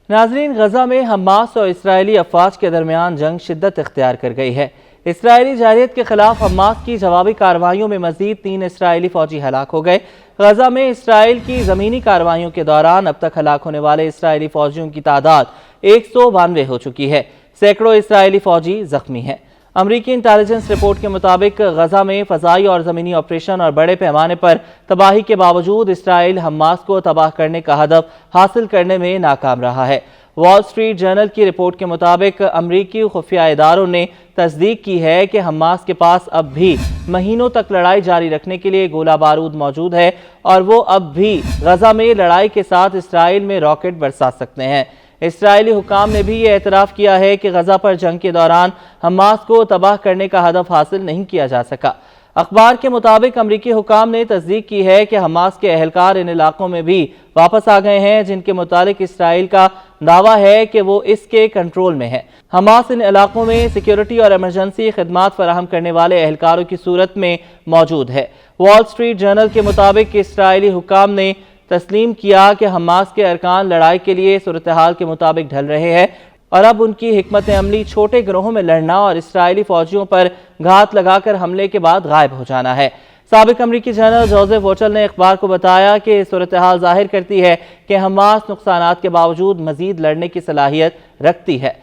ناظرین، غزہ میں حماس اور اسرائیلی افواج کے درمیان جنگ شدت اختیار کر گئی ہے۔ اسرائیلی جارحیت کے خلاف حماس کی جوابی کارروائیوں میں مزید 3 اسرائیلی فوجی ہلاک ہو گئے۔ غزہ میں اسرائیل کی زمینی کارروائیوں کے دوران اب تک ہلاک ہونے والے اسرائیلی فوجیوں کی تعداد 192 ہو چکی ہے۔ سینکڑوں اسرائیلی فوجی زخمی ہیں۔ امریکی انٹیلیجنس رپورٹ کے مطابق غزہ میں فضائی اور زمینی آپریشن اور بڑے پیمانے پر تباہی کے باوجود اسرائیل حماس کو تباہ کرنے کا ہدف حاصل کرنے میں ناکام رہا ہے۔ وال سٹریٹ جرنل کی رپورٹ کے مطابق امریکی خفیہ اداروں نے تصدیق کی ہے کہ حماس کے پاس اب بھی مہینوں تک لڑائی جاری رکھنے کے لیے گولہ بارود موجود ہے اور وہ اب بھی غزہ میں لڑائی کے ساتھ اسرائیل میں راکٹ برسا سکتے ہیں۔ اسرائیلی حکام نے بھی یہ اعتراف کیا ہے کہ غزہ پر جنگ کے دوران حماس کو تباہ کرنے کا ہدف حاصل نہیں کیا جا سکا۔ اخبار کے مطابق امریکی حکام نے تصدیق کی ہے کہ حماس کے اہلکار ان علاقوں میں بھی واپس آ گئے ہیں جن کے متعلق اسرائیل کا دعویٰ ہے کہ وہ اس کے کنٹرول میں ہے۔ حماس ان علاقوں میں سیکیورٹی اور ایمرجنسی خدمات فراہم کرنے والے اہلکاروں کی صورت میں موجود ہے۔ وال سٹریٹ جرنل کے مطابق اسرائیلی حکام نے تسلیم کیا کہ حماس کے ارکان لڑائی کے لیے صورتحال کے مطابق ڈھل رہے ہیں اور اب ان کی حکمت عملی چھوٹے گروہوں میں لڑنا اور اسرائیلی فوجیوں پر گھات لگا کر حملے کے بعد غائب ہو جانا ہے۔ سابق امریکی جنرل جوزف ووٹل نے اخبار کو بتایا کہ صورتحال ظاہر کرتی ہے کہ حماس نقصانات کے باوجود مزید لڑنے کی صلاحیت رکھتی ہے۔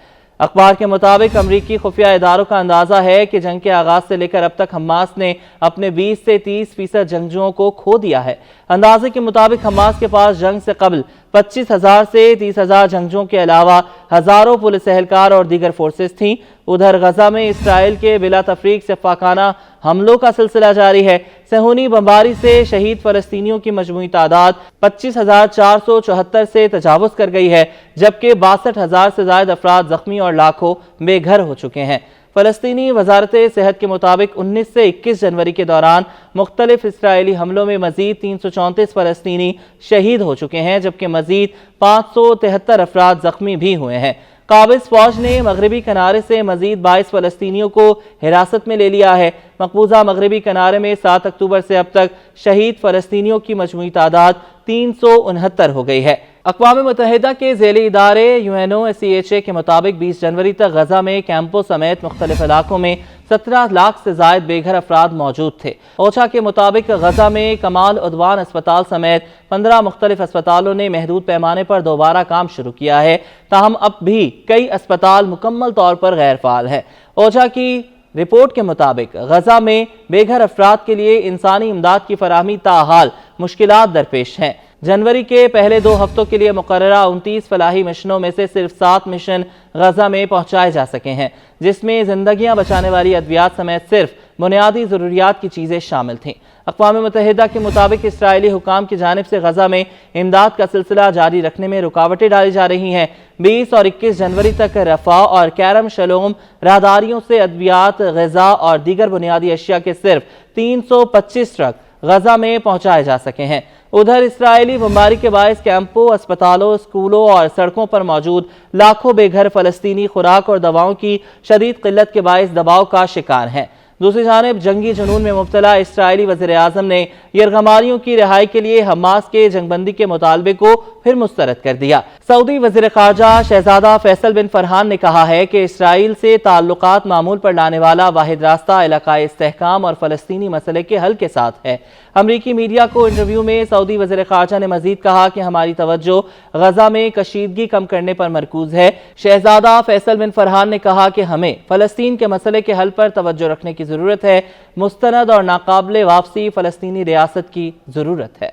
اخبار کے مطابق امریکی خفیہ اداروں کا اندازہ ہے کہ جنگ کے آغاز سے لے کر اب تک حماس نے اپنے 20 سے 30% جنگجوؤں کو کھو دیا ہے۔ اندازے کے مطابق حماس کے پاس جنگ سے قبل 25,000 سے 30,000 جنگجوؤں کے علاوہ ہزاروں پولیس اہلکار اور دیگر فورسز تھیں۔ ادھر غزہ میں اسرائیل کے بلا تفریق سفاکانہ حملوں کا سلسلہ جاری ہے۔ صہیونی بمباری سے شہید فلسطینیوں کی مجموعی تعداد 25,474 سے تجاوز کر گئی ہے، جبکہ 62,000 سے زائد افراد زخمی اور لاکھوں بے گھر ہو چکے ہیں۔ فلسطینی وزارت صحت کے مطابق 19 سے 21 جنوری کے دوران مختلف اسرائیلی حملوں میں مزید 334 فلسطینی شہید ہو چکے ہیں، جبکہ مزید 573 افراد زخمی بھی ہوئے ہیں۔ قابض فوج نے مغربی کنارے سے مزید 22 فلسطینیوں کو حراست میں لے لیا ہے۔ مقبوضہ مغربی کنارے میں 7 اکتوبر سے اب تک شہید فلسطینیوں کی مجموعی تعداد 369 ہو گئی ہے۔ اقوام متحدہ کے ذیلی ادارے UNOCHA کے مطابق 20 جنوری تک غزہ میں کیمپوں سمیت مختلف علاقوں میں 17 لاکھ سے زائد بے گھر افراد موجود تھے۔ اوچھا کے مطابق غزہ میں کمال عدوان اسپتال سمیت 15 مختلف اسپتالوں نے محدود پیمانے پر دوبارہ کام شروع کیا ہے، تاہم اب بھی کئی اسپتال مکمل طور پر غیر فعال ہیں۔ اوچھا کی رپورٹ کے مطابق غزہ میں بے گھر افراد کے لیے انسانی امداد کی فراہمی تاحال مشکلات درپیش ہیں۔ جنوری کے پہلے 2 ہفتوں کے لیے مقررہ 29 فلاحی مشنوں میں سے صرف 7 مشن غزہ میں پہنچائے جا سکے ہیں، جس میں زندگیاں بچانے والی ادویات سمیت صرف بنیادی ضروریات کی چیزیں شامل تھیں۔ اقوام متحدہ کے مطابق اسرائیلی حکام کی جانب سے غزہ میں امداد کا سلسلہ جاری رکھنے میں رکاوٹیں ڈالی جا رہی ہیں۔ 20 اور 21 جنوری تک رفح اور کرم شلوم راہداریوں سے ادویات، غذا اور دیگر بنیادی اشیاء کے صرف 325 ٹرک غزہ میں پہنچائے جا سکے ہیں۔ ادھر اسرائیلی بمباری کے باعث کیمپوں، اسپتالوں، اسکولوں اور سڑکوں پر موجود لاکھوں بے گھر فلسطینی خوراک اور دواؤں کی شدید قلت کے باعث دباؤ کا شکار ہیں۔ دوسری جانب جنگی جنون میں مبتلا اسرائیلی وزیر اعظم نے یرغمالیوں کی رہائی کے لیے حماس کے جنگ بندی کے مطالبے کو پھر مسترد کر دیا۔ سعودی وزیر خارجہ شہزادہ فیصل بن فرحان نے کہا ہے کہ اسرائیل سے تعلقات معمول پر لانے والا واحد راستہ علاقائی استحکام اور فلسطینی مسئلے کے حل کے ساتھ ہے۔ امریکی میڈیا کو انٹرویو میں سعودی وزیر خارجہ نے مزید کہا کہ ہماری توجہ غزہ میں کشیدگی کم کرنے پر مرکوز ہے۔ شہزادہ فیصل بن فرحان نے کہا کہ ہمیں فلسطین کے مسئلے کے حل پر توجہ رکھنے کی ضرورت ہے، مستند اور ناقابل واپسی فلسطینی ریاست کی ضرورت ہے۔